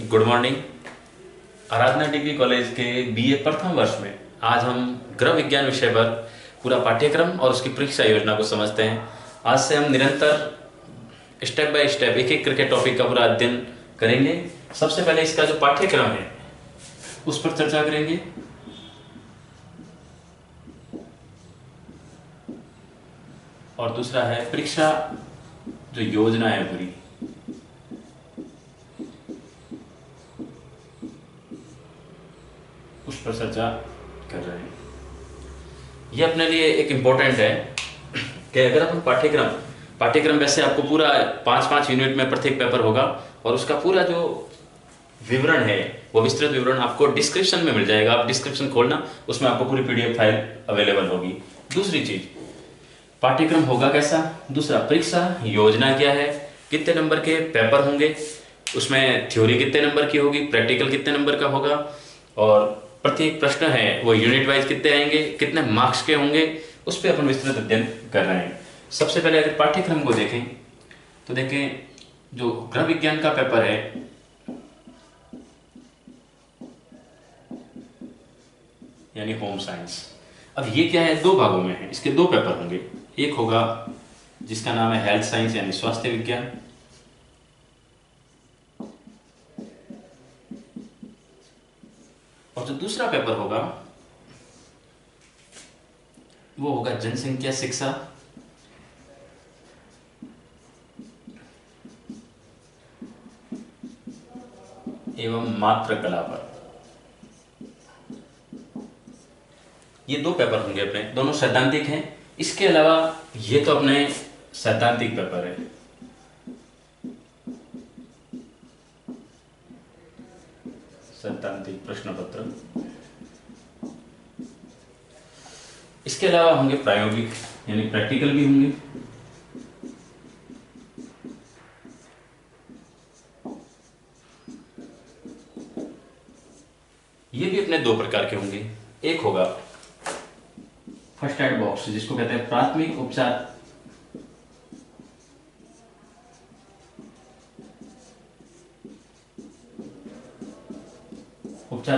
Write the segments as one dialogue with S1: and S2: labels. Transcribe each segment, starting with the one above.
S1: Good morning. Aradhana degree college के BA प्रथम वर्ष में आज हम गृह विज्ञान विषय पर पूरा पाठ्यक्रम और उसकी परीक्षा योजना को समझते हैं। आज से हम निरंतर स्टेप बाय स्टेप एक एक करके टॉपिक का पूरा अध्ययन करेंगे। सबसे पहले इसका जो पाठ्यक्रम है उस पर चर्चा करेंगे। और दूसरा है परीक्षा जो योजना है पूरी, उस पर चर्चा कर रहे हैं। ये अपने लिए एक इम्पोर्टेंट है कि अगर अपन पाठ्यक्रम वैसे आपको पूरा 5-5 यूनिट में प्रत्येक पेपर होगा और उसका पूरा जो विवरण है वो विस्तृत विवरण आपको डिस्क्रिप्शन में मिल जाएगा। आप डिस्क्रिप्शन खोलना, उसमें आपको पूरी पीडीएफ फाइल अवेलेबल होगी। दूसरी चीज, पाठ्यक्रम होगा कैसा। दूसरा, परीक्षा योजना क्या है, कितने नंबर के पेपर होंगे, उसमें थ्योरी कितने नंबर की होगी, प्रैक्टिकल कितने नंबर का होगा, और प्रत्येक प्रश्न है वो यूनिट वाइज कितने आएंगे, कितने मार्क्स के होंगे, उस पर अपन विस्तृत अध्ययन कर रहे हैं। सबसे पहले अगर पाठ्यक्रम को देखें तो देखें जो गृह विज्ञान का पेपर है यानी होम साइंस। अब ये क्या है, 2 भागों में है, इसके 2 पेपर होंगे। एक होगा जिसका नाम है हेल्थ साइंस यानी स्वास्थ्य विज्ञान, और जो दूसरा पेपर होगा वो होगा जनसंख्या शिक्षा एवं मात्र कला पर। ये 2 पेपर होंगे अपने, दोनों सैद्धांतिक हैं। इसके अलावा ये तो अपने सैद्धांतिक पेपर है। सैद्धांतिक प्रश्न पत्र। इसके अलावा होंगे प्रायोगिक यानी प्रैक्टिकल भी होंगे। ये भी अपने 2 प्रकार के होंगे। एक होगा फर्स्ट एड बॉक्स जिसको कहते हैं प्राथमिक उपचार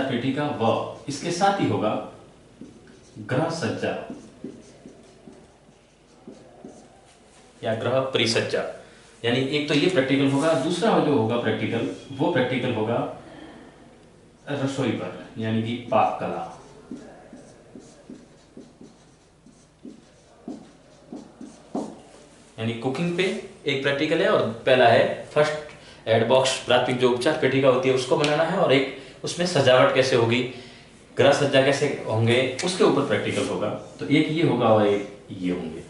S1: पेटिका, व इसके साथ ही होगा ग्रह सज्जा या ग्रह परिसज्जा। यानी एक तो ये प्रैक्टिकल होगा, दूसरा जो होगा प्रैक्टिकल वो प्रैक्टिकल होगा रसोई पर यानी कि पाक कला। यानी कुकिंग पे एक प्रैक्टिकल है और पहला है फर्स्ट एड बॉक्स प्राथमिक जो उपचार पेटिका होती है उसको बनाना है, और एक उसमें सजावट कैसे होगी, ग्रह सज्जा कैसे होंगे, उसके ऊपर प्रैक्टिकल होगा। तो एक ये होगा और एक ये होंगे।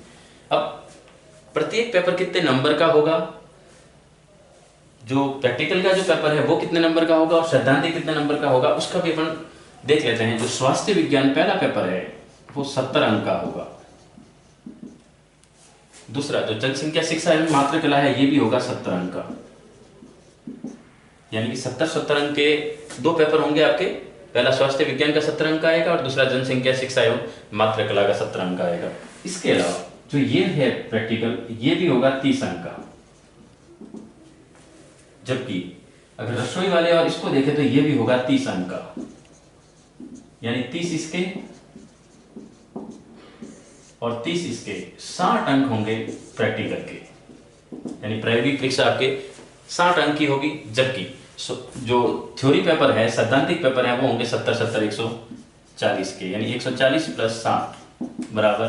S1: अब प्रत्येक पेपर कितने नंबर का होगा, जो प्रैक्टिकल का जो पेपर है वो कितने नंबर का होगा और सैद्धांतिक कितने नंबर का होगा, उसका भी अपन देख लेते हैं। जो स्वास्थ्य विज्ञान पहला पेपर है वो 70 अंक का होगा। दूसरा जो जनसंख्या शिक्षा एवं मात्र कला है ये भी होगा 70 अंक का। यानी कि 70 अंक के 2 पेपर होंगे आपके। पहला स्वास्थ्य विज्ञान का 70 अंक का आएगा और दूसरा जनसंख्या शिक्षा एवं मात्र कला का 70 अंक का आएगा। इसके अलावा जो ये है प्रैक्टिकल ये भी होगा 30 अंक का। जबकि अगर रसोई वाले और इसको देखें तो ये भी होगा 30 अंक का। यानी 30 इसके और 30 इसके, 60 अंक होंगे प्रैक्टिकल के। यानी प्रायोगिक परीक्षा आपके 60 अंक की होगी। जबकि जो थ्योरी पेपर है, सैद्धांतिक पेपर है, वो होंगे 70 140 के। यानी 140 + 60 बराबर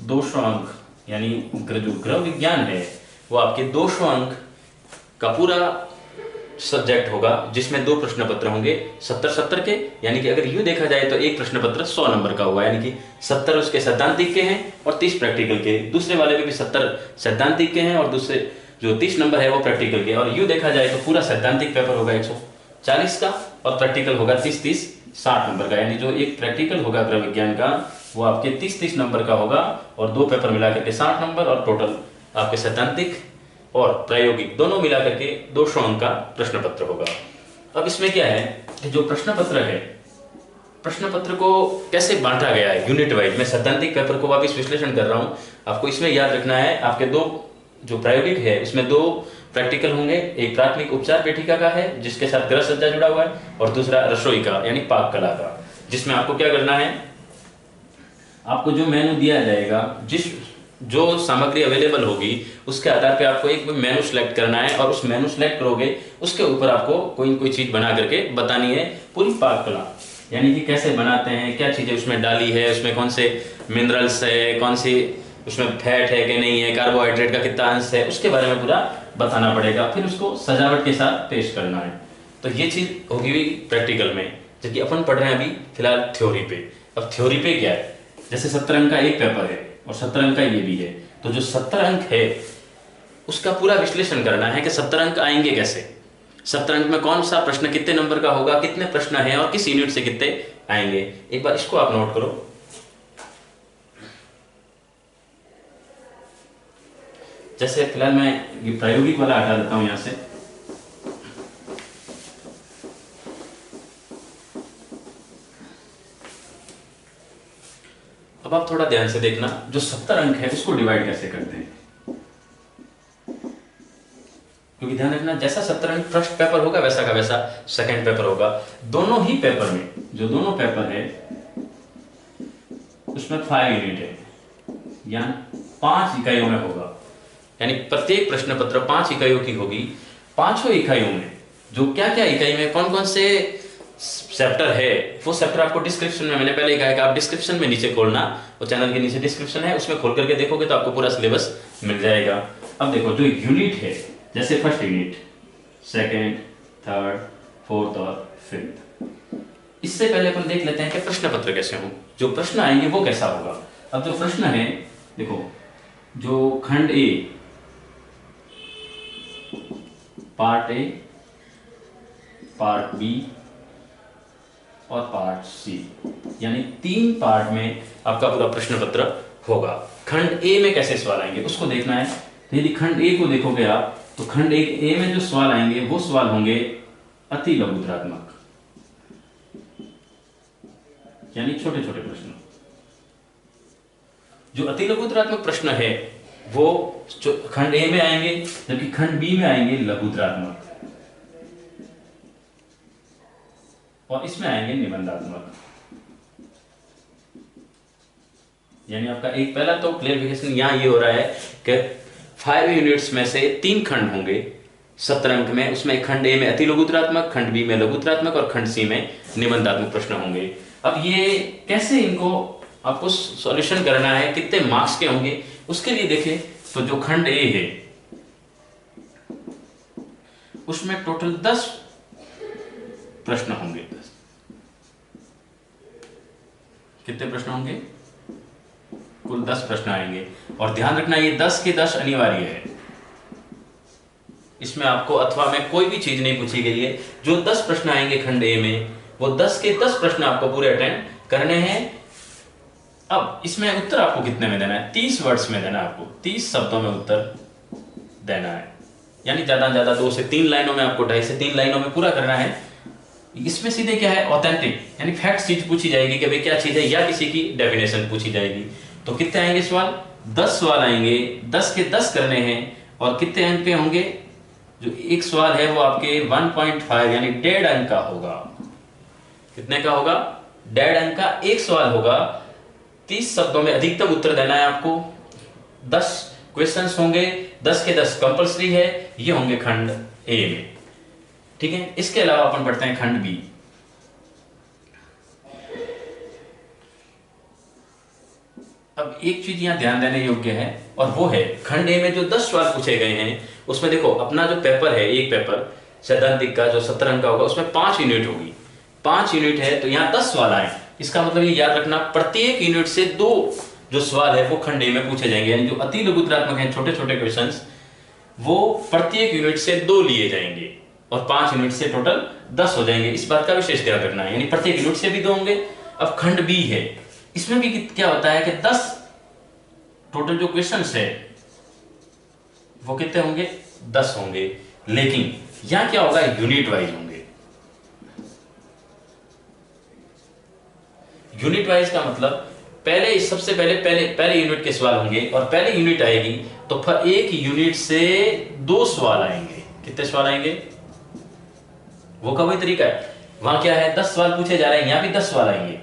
S1: 200 अंक। यानी जो गृह विज्ञान है वो आपके 200 अंक का पूरा सब्जेक्ट होगा, जिसमें 2 प्रश्न पत्र होंगे 70 के। यानी कि अगर यूं देखा जाए तो एक प्रश्न पत्र 100 नंबर का हुआ। यानी कि 70 उसके सैद्धांतिक के हैं और 30 प्रैक्टिकल के। दूसरे वाले में भी 70 सैद्धांतिक के हैं और दूसरे जो 30 नंबर है वो प्रैक्टिकल के। और यूं देखा जाए तो पूरा सैद्धांतिक पेपर होगा 140 का और प्रैक्टिकल होगा 30 60 नंबर का। यानी जो एक प्रैक्टिकल होगा गृह विज्ञान का वो आपके 30 नंबर का होगा और 2 पेपर मिलाकर के 60 नंबर, और टोटल आपके सैद्धांतिक और प्रायोगिक दोनों मिलाकर के 200 अंक का प्रश्न पत्र होगा। अब इसमें क्या है कि जो प्रश्न पत्र है, प्रश्न पत्र को कैसे बांटा गया है यूनिट वाइज। मैं सैद्धांतिक पेपर को वापस विश्लेषण कर रहा हूं, आपको इसमें याद रखना है। आपके 2 जो प्रायोगिक है उसमें 2 प्रैक्टिकल होंगे। एक प्राथमिक उपचार पेटिका का है जिसके साथ गृह सज्जा जुड़ा हुआ है, और दूसरा रसोई का यानी पाक कला का, जिसमें आपको क्या करना है, आपको जो मेनू दिया जाएगा, जो सामग्री अवेलेबल होगी उसके आधार पे आपको एक मेनू सेलेक्ट करना है, और उस मेनू सेलेक्ट करोगे उसके ऊपर आपको कोई न कोई चीज बना करके बतानी है। पूरी पाक कला यानी कि कैसे बनाते हैं, क्या चीजें उसमें डाली है, उसमें कौन से मिनरल्स है, कौन सी उसमें फैट है कि नहीं है, कार्बोहाइड्रेट का कितना अंश है, उसके बारे में पूरा बताना पड़ेगा। फिर उसको सजावट के साथ पेश करना है। तो ये चीज होगी हुई प्रैक्टिकल में, जबकि अपन पढ़ रहे हैं अभी फिलहाल थ्योरी पे। अब थ्योरी पे क्या है, जैसे 70 अंक का एक पेपर है और 70 अंक का ये भी है, तो जो 70 अंक है उसका पूरा विश्लेषण करना है कि 70 अंक आएंगे कैसे, 70 अंक में कौन सा प्रश्न कितने नंबर का होगा, कितने प्रश्न है और किस यूनिट से कितने आएंगे। एक बार इसको आप नोट करो। जैसे फिलहाल मैं ये प्रायोगिक वाला हटा देता हूं यहां से। अब आप थोड़ा ध्यान से देखना, जो 70 अंक है उसको डिवाइड कैसे करते हैं, क्योंकि ध्यान रखना जैसा 70 अंक फर्स्ट पेपर होगा वैसा का वैसा सेकंड पेपर होगा। दोनों ही पेपर में, जो दोनों पेपर है उसमें 5 यूनिट है, यानी 5 इकाइयों में होगा, यानी प्रत्येक प्रश्न पत्र 5 इकाइयों की होगी। पांचों इकाइयों में जो क्या क्या इकाई में कौन कौन से चैप्टर है, वो चैप्टर आपको डिस्क्रिप्शन में, मैंने पहले कहा है कि आप डिस्क्रिप्शन में नीचे खोलना, वो चैनल के नीचे डिस्क्रिप्शन है, उसमें खोल करके देखोगे तो आपको पूरा सिलेबस मिल जाएगा। अब देखो जो यूनिट है, जैसे first unit, second, third, fourth और फिफ्थ, इससे पहले अपन देख लेते हैं कि प्रश्न पत्र कैसे हो, जो प्रश्न आएंगे वो कैसा होगा। अब जो प्रश्न है देखो, जो खंड ए, पार्ट ए, पार्ट बी और पार्ट सी, यानी 3 पार्ट में आपका पूरा प्रश्न पत्र होगा। खंड ए में कैसे सवाल आएंगे उसको देखना है। तो यदि खंड ए को देखोगे आप, तो खंड ए में जो सवाल आएंगे वो सवाल होंगे अति लघुत्तरात्मक, यानी छोटे छोटे प्रश्न। जो अति लघुत्तरात्मक प्रश्न है वो खंड ए में आएंगे, जबकि खंड बी में आएंगे लघुत्तरात्मक, और इसमें आएंगे निबंधात्मक। यानी आपका एक पहला तो क्लेरिफिकेशन यहां ये हो रहा है कि 5 यूनिट्स में से 3 खंड होंगे 70 अंक में, उसमें खंड ए में अति लघुत्तरात्मक, खंड बी में लघुत्तरात्मक और खंड सी में निबंधात्मक प्रश्न होंगे। अब ये कैसे इनको आपको सॉल्यूशन करना है, कितने मार्क्स के होंगे, उसके लिए देखें तो जो खंड ए है उसमें टोटल 10 प्रश्न होंगे। कितने प्रश्न होंगे? कुल 10 प्रश्न आएंगे, और ध्यान रखना ये 10 के 10 अनिवार्य है, इसमें आपको अथवा में कोई भी चीज नहीं पूछी गई है। जो 10 प्रश्न आएंगे खंड ए में, वो 10 के 10 प्रश्न आपको पूरे अटेंड करने हैं। अब इसमें उत्तर आपको कितने में देना है? 30 वर्ड्स में देना है, आपको 30 शब्दों में उत्तर देना है, यानी ज्यादा ज्यादा 2 से 3 लाइनों में, आपको 2.5 से 3 लाइनों में पूरा करना है। इसमें सीधे क्या है, ऑथेंटिक यानी फैक्ट चीज पूछी जाएगी कि भाई क्या चीज है, या किसी की डेफिनेशन पूछी जाएगी। तो कितने आएंगे सवाल? 10 सवाल आएंगे, 10 के 10 करने हैं, और कितने अंक पे होंगे? जो एक सवाल है वो आपके 1.5 यानी 1.5 अंक का होगा। कितने का होगा? 1.5 अंक का एक सवाल होगा। 30 शब्दों में अधिकतम उत्तर देना है आपको। 10 क्वेश्चंस होंगे, 10 के 10 कंपल्सरी है। ये होंगे खंड ए में, ठीक है। इसके अलावा अपन पढ़ते हैं खंड बी। अब एक चीज यहां ध्यान देने योग्य है, और वो है खंड ए में जो 10 सवाल पूछे गए हैं उसमें देखो, अपना जो पेपर है, एक पेपर सैद्धांतिक का जो 70 अंक का होगा, उसमें 5 यूनिट होगी। 5 यूनिट है तो यहाँ 10 सवाल आए। इसका मतलब ये याद रखना, प्रत्येक यूनिट से 2 जो सवाल है वो खंड ए में पूछे जाएंगे, यानी जो अति लघुत्तरात्मक हैं, छोटे छोटे क्वेश्चंस, वो प्रत्येक यूनिट से 2 लिए जाएंगे, और 5 यूनिट से टोटल 10 हो जाएंगे। इस बात का विशेष ध्यान रखना है, यानी प्रत्येक यूनिट से भी 2 होंगे। अब खंड बी है, इसमें भी क्या होता है कि 10 टोटल जो क्वेश्चंस है वो कितने होंगे? 10 होंगे, लेकिन यहां क्या होगा, यूनिट वाइज होंगे। यूनिट वाइज का मतलब पहले सबसे पहले यूनिट के सवाल होंगे, और पहले यूनिट आएगी तो फिर एक यूनिट से 2 सवाल आएंगे। कितने सवाल आएंगे? वो का वही तरीका है, वहां क्या है 10 सवाल पूछे जा रहे हैं, यहाँ भी 10 सवाल आएंगे।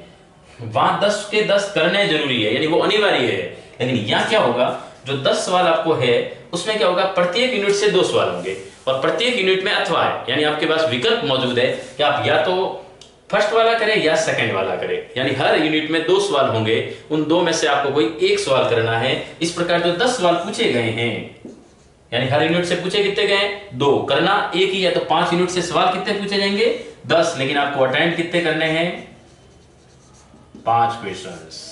S1: वहां 10 के 10 करने जरूरी है, यानी वो अनिवार्य है। लेकिन यहाँ क्या होगा, जो 10 सवाल आपको है उसमें क्या होगा, प्रत्येक यूनिट से 2 सवाल होंगे, और प्रत्येक यूनिट में अथवा है, यानी आपके पास विकल्प मौजूद है कि आप या तो फर्स्ट वाला करें या सेकंड वाला करें। यानी हर यूनिट में 2 सवाल होंगे, उन 2 में से आपको कोई एक सवाल करना है। इस प्रकार जो 10 सवाल पूछे गए हैं, यानी हर यूनिट से पूछे कितने गए, 2, करना एक ही है, तो 5 यूनिट से सवाल कितने पूछे जाएंगे, 10। लेकिन आपको अटेंड कितने करने हैं, 5 क्वेश्चंस।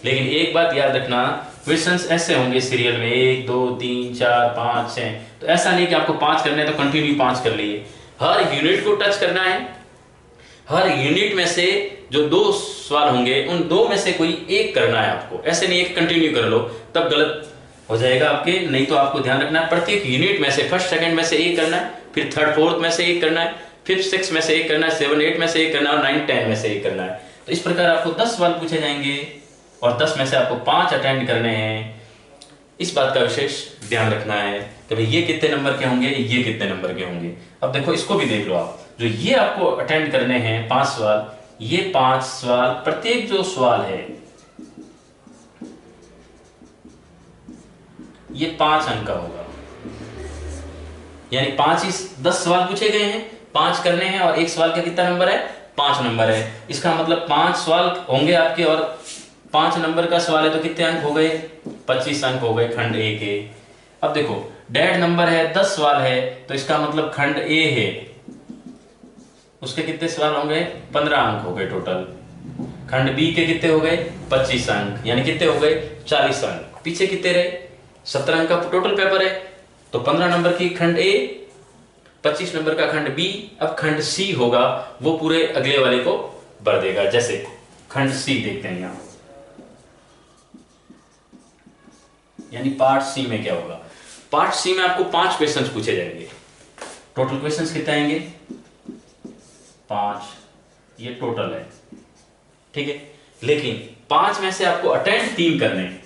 S1: लेकिन एक बात याद रखना, क्वेश्चंस ऐसे होंगे सीरियल में 1 2 3 4 5 6, तो ऐसा नहीं कि आपको 5 करने हैं तो कंटिन्यू 5 कर लिए। हर यूनिट को टच करना है, हर यूनिट में से जो 2 सवाल होंगे उन 2 में से कोई एक करना है आपको। ऐसे नहीं एक कंटिन्यू कर लो, तब गलत हो जाएगा आपके। नहीं तो आपको ध्यान रखना है प्रत्येक यूनिट में से फर्स्ट सेकंड में से एक करना है, फिर थर्ड फोर्थ में से एक करना है, फिफ्थ सिक्स में से एक करना है, 7 8 में से एक करना है, और 9 10 में से एक करना है। तो इस प्रकार आपको 10 सवाल पूछे जाएंगे और 10 में से आपको 5 अटेंड करने हैं। इस बात का विशेष ध्यान रखना है कि भाई ये कितने नंबर के होंगे, ये कितने नंबर के होंगे। अब देखो इसको भी देख लो आप, जो ये आपको अटेंड करने हैं 5 सवाल, ये 5 सवाल, प्रत्येक जो सवाल है ये 5 अंक का होगा। यानी 5 ही 10 सवाल पूछे गए हैं, 5 करने हैं, और एक सवाल का कितना नंबर है, 5 नंबर है। इसका मतलब 5 सवाल होंगे आपके, और 5 नंबर का सवाल है तो कितने अंक हो गए, 25 अंक हो गए खंड ए के। अब देखो डेढ़ नंबर है, 10 सवाल है, तो इसका मतलब खंड ए है, उसके कितने सवाल होंगे, 15 अंक हो गए टोटल। खंड बी के कितने हो गए, 25 अंक, यानी कितने हो गए, 40 अंक। पीछे कितने रहे, 17 अंक का टोटल पेपर है, तो 15 नंबर की खंड ए, 25 नंबर का खंड बी। अब खंड सी होगा वो पूरे अगले वाले को भर देगा। जैसे खंड सी देखते हैं यहां, यानी पार्ट सी में क्या होगा, पार्ट सी में आपको 5 क्वेश्चंस पूछे जाएंगे। टोटल क्वेश्चंस कितने आएंगे, 5, ये टोटल है, ठीक है। लेकिन 5 में से आपको अटेंड 3 करने हैं,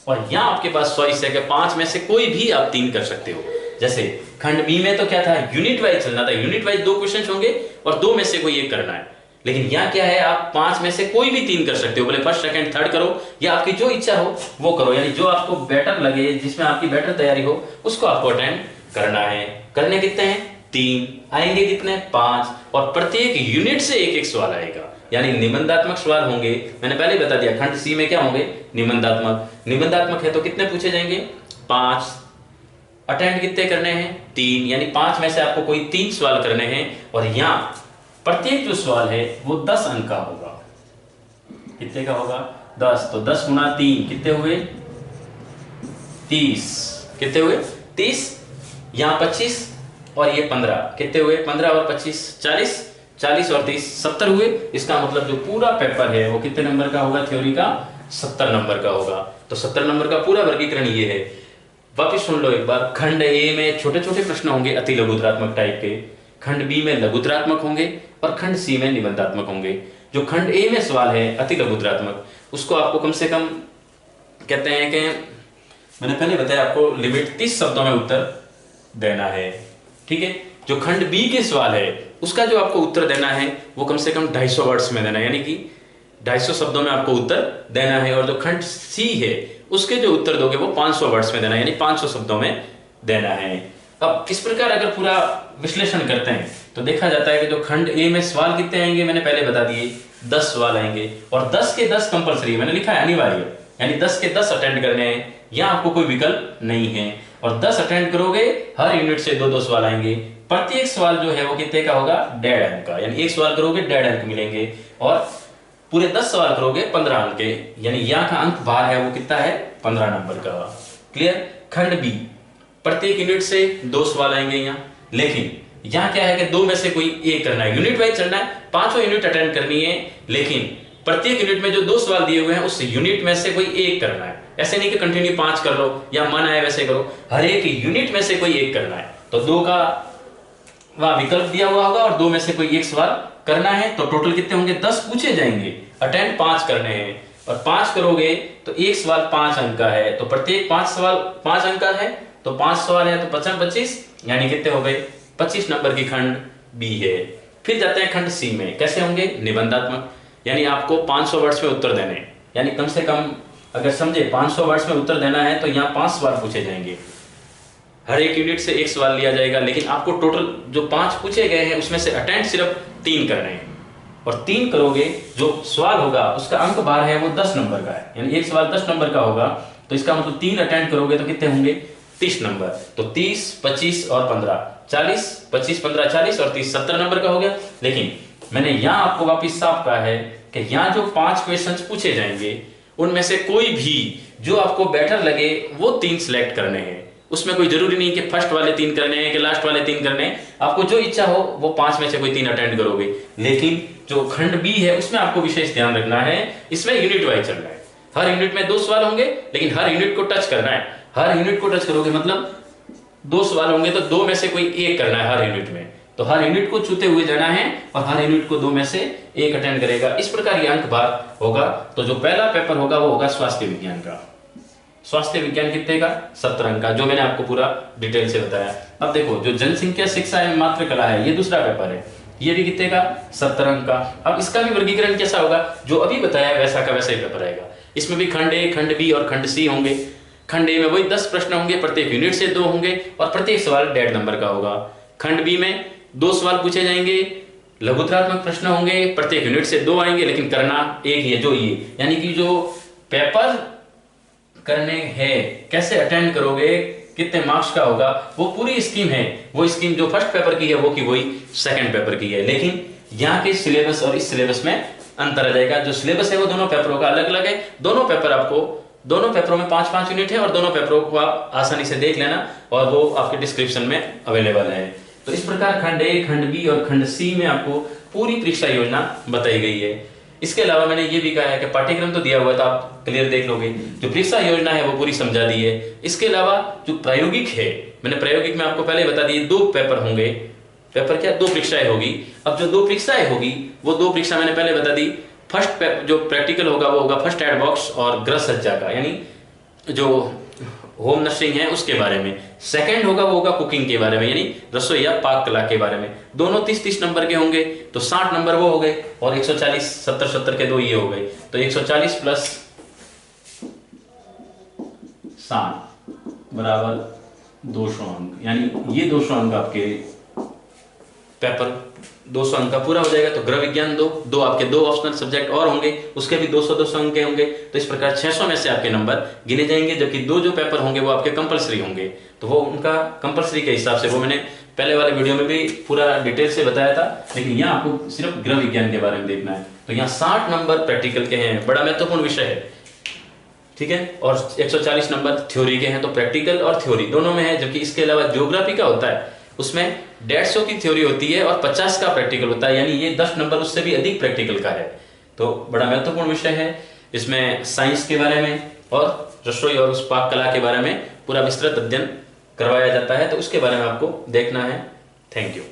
S1: और यहां आपके पास चॉइस है कि 5 में से कोई भी आप 3 कर सकते हो। जैसे खंड बी में तो क्या था, यूनिट वाइज चलना था, यूनिट वाइज 2 क्वेश्चन होंगे और 2 में से कोई एक करना है। लेकिन यहां क्या है, आप 5 में से कोई भी 3 कर सकते हो, बोले फर्स्ट सेकंड थर्ड करो, या आपकी जो इच्छा हो वो करो, यानी जो आपको बेटर लगे, जिसमें आपकी बेटर तैयारी हो, उसको आपको अटेंड करना है। करने कितने हैं, 3 आएंगे, कितने, 5, और प्रत्येक यूनिट से एक एक सवाल आएगा, यानी निबंधात्मक सवाल होंगे। मैंने पहले बता दिया खंड सी में क्या होंगे, निबंधात्मक। निबंधात्मक है तो कितने पूछे जाएंगे, 5, अटेंड कितने करने हैं, 3, यानी 5 में से आपको कोई 3 सवाल करने हैं। और यहां प्रत्येक जो सवाल है वो 10 अंक का होगा। कितने का होगा, 10, तो 10 गुना 3 कितने हुए, 30, कितने हुए, 30, यहां 25 और ये 15, कितने हुए, 15 और 25 40, 40 और 30 70 हुए। इसका मतलब जो पूरा पेपर है वो कितने नंबर का होगा, थ्योरी का 70 नंबर का होगा। तो 70 नंबर का पूरा वर्गीकरण ये है। वापिस सुन लो एक बार, खंड ए में छोटे छोटे प्रश्न होंगे अति लघुतरात्मक टाइप के, खंड बी में लघुतरात्मक होंगे, और खंड सी में निबंधात्मक होंगे। जो खंड ए में सवाल है अति लघुतरात्मक, उसको आपको कम से कम कहते हैं कि मैंने पहले बताया आपको लिमिट 30 शब्दों में उत्तर देना है, ठीक है। जो खंड बी के सवाल है उसका जो आपको उत्तर देना है वो कम से कम 250 वर्ड्स में देना है, यानी कि 250 शब्दों में आपको उत्तर देना है। और जो खंड सी है उसके जो उत्तर दोगे वो 500 वर्ड्स में देना है, यानी 500 शब्दों में देना है। अब इस प्रकार अगर पूरा विश्लेषण करते हैं तो देखा जाता है कि जो खंड ए में सवाल कितने आएंगे, मैंने पहले बता दिए 10 सवाल आएंगे, और 10 के 10 कंपलसरी, मैंने लिखा है अनिवार्य, यानी 10 के 10 अटेंड करने हैं, यहाँ आपको कोई विकल्प नहीं है। और 10 अटेंड करोगे, हर यूनिट से 2-2 सवाल आएंगे। प्रत्येक सवाल जो है वो कितने का होगा, 1.5 अंक का, यानी एक सवाल करोगे 1.5 अंक मिलेंगे, और पूरे 10 सवाल करोगे 15 अंक के, यानी यहाँ का अंक भार है वो कितना है, 15 नंबर का। क्लियर। खंड बी, प्रत्येक यूनिट से 2 सवाल आएंगे यहाँ, लेकिन यहाँ क्या है कि 2 में से कोई एक करना है, यूनिट वाइज चलना है, 5 यूनिट अटेंड करनी है, लेकिन प्रत्येक यूनिट में जो 2 सवाल दिए हुए हैं उस यूनिट में से कोई एक करना है। ऐसे नहीं कि कंटिन्यू 5 कर लो या मन आए वैसे करो, हर एक यूनिट में से कोई एक करना है। तो 2 का वहां विकल्प दिया हुआ होगा और 2 में से कोई एक सवाल करना है, तो टोटल कितने होंगे, 10 पूछे जाएंगे, अटेंड 5 करने हैं। और 5 करोगे तो एक सवाल 5 अंक का है, तो प्रत्येक 5 सवाल 5 अंक का है, तो 5 सवाल है तो 55 25, यानी कितने हो गए 25 नंबर की खंड बी है। फिर जाते हैं खंड सी में, कैसे होंगे निबंधात्मक, यानी आपको 500 वर्ड्स में उत्तर देने, यानी कम से कम अगर समझे 500 वर्ड्स में उत्तर देना है तो यहाँ 5 सवाल पूछे जाएंगे, हर एक यूनिट से एक सवाल लिया जाएगा, लेकिन आपको टोटल जो 5 पूछे गए हैं उसमें से अटेंड सिर्फ 3 करने हैं, और 3 करोगे जो सवाल होगा उसका अंक बार है वो 10 नंबर का है, यानी एक सवाल 10 नंबर का होगा, तो इसका मतलब 3 अटेंड करोगे तो कितने होंगे 30 नंबर, तो 30 25 और 15 40, 25 15 40 और 30 70 नंबर का हो गया। लेकिन मैंने यहाँ आपको वापिस साफ कहा है कि यहाँ जो 5 क्वेश्चंस पूछे जाएंगे उनमें से कोई भी जो आपको बेटर लगे वो 3 सिलेक्ट करने हैं, उसमें कोई जरूरी नहीं कि फर्स्ट वाले 3 करने हैं कि लास्ट वाले 3 करने हैं, आपको जो इच्छा हो वो 5 में से कोई 3 अटेंड करोगे। लेकिन जो खंड बी है उसमें आपको विशेष ध्यान रखना है, इसमें यूनिट वाइज चलना है, हर यूनिट में 2 सवाल होंगे, लेकिन हर यूनिट को टच करना है, हर यूनिट को टच करोगे मतलब 2 सवाल होंगे तो 2 में से कोई एक करना है हर यूनिट में, तो हर यूनिट को छूते हुए जाना है और हर यूनिट को 2 में से एक अटेंड करेगा, इस प्रकार ये अंक भार होगा। तो जो पहला पेपर होगा वो होगा स्वास्थ्य विज्ञान का, स्वास्थ्य विज्ञान कितने का 70 अंक का, जो मैंने आपको पूरा डिटेल से बताया। अब देखो जो जनसंख्या शिक्षा एवं मात्र कला है ये दूसरा पेपर है, ये भी कितने का 70 अंक का। अब इसका भी वर्गीकरण कैसा होगा, जो अभी बताया वैसा का वैसा ही पेपर आएगा, इसमें भी खंड ए खंड बी और खंड सी होंगे। खंड ए में वही 10 प्रश्न होंगे, प्रत्येक यूनिट से 2 होंगे और प्रत्येक सवाल 1.5 नंबर का होगा। खंड बी में 2 सवाल पूछे जाएंगे, लघुतरात्मक प्रश्न होंगे, प्रत्येक यूनिट से 2 आएंगे, लेकिन करना एक ही है जो ये, यानी कि जो पेपर करने हैं कैसे अटेंड करोगे कितने मार्क्स का होगा वो पूरी स्कीम है, वो स्कीम जो फर्स्ट पेपर की है वो की वही सेकंड पेपर की है, लेकिन यहाँ के सिलेबस और इस सिलेबस में अंतर आ जाएगा। जो सिलेबस है वो दोनों पेपरों का अलग अलग है, दोनों पेपर आपको दोनों पेपरों में 5-5 यूनिट है और दोनों पेपरों को आप आसानी से देख लेना और वो आपके डिस्क्रिप्शन में अवेलेबल है। तो इस प्रकार खंड ए खंड बी और खंड सी में आपको पूरी परीक्षा योजना बताई गई है। इसके अलावा मैंने ये भी कहा है कि पाठ्यक्रम तो दिया हुआ है तो आप क्लियर देख लोगे, जो परीक्षा योजना है वो पूरी समझा दी है। इसके अलावा जो प्रायोगिक है, मैंने प्रायोगिक में आपको पहले बता दिए 2 पेपर होंगे, पेपर क्या 2 परीक्षाएं होगी। अब जो 2 परीक्षाएं होगी वो 2 परीक्षा मैंने पहले बता दी, फर्स्ट जो प्रैक्टिकल होगा वो होगा फर्स्ट एड बॉक्स और गृह सज्जा का, यानी जो होम नर्सिंग है उसके बारे में। सेकंड होगा वो होगा कुकिंग के बारे में, यानी रसोई या पाक कला के बारे में। दोनों 30-30 नंबर के होंगे, तो 60 नंबर वो हो गए और 140 70-70 के 2 ये हो गए, तो 140 प्लस 60 बराबर 200 अंक, यानी ये 200 अंक आपके पेपर 200 अंक का पूरा हो जाएगा। तो गृह विज्ञान 2 आपके 2 ऑप्शनल सब्जेक्ट और होंगे, उसके भी 200-200 अंक के होंगे, तो इस प्रकार 600 में से आपके नंबर गिने जाएंगे, जबकि 2 जो पेपर होंगे वो आपके कंपलसरी होंगे, तो वो उनका कंपलसरी के हिसाब से वो मैंने पहले वाले वीडियो में भी पूरा डिटेल से बताया था, लेकिन यहाँ आपको सिर्फ गृह विज्ञान के बारे में देखना है। तो यहाँ 60 नंबर प्रैक्टिकल के हैं, बड़ा महत्वपूर्ण विषय है, ठीक है, और 140 नंबर थ्योरी के हैं, तो प्रैक्टिकल और थ्योरी दोनों में है। जबकि इसके अलावा ज्योग्राफी का होता है, उसमें 150 की थ्योरी होती है और 50 का प्रैक्टिकल होता है, यानी ये 10 नंबर उससे भी अधिक प्रैक्टिकल का है, तो बड़ा महत्वपूर्ण विषय है। इसमें साइंस के बारे में और रसोई और उस पाक कला के बारे में पूरा विस्तृत अध्ययन करवाया जाता है, तो उसके बारे में आपको देखना है। Thank you.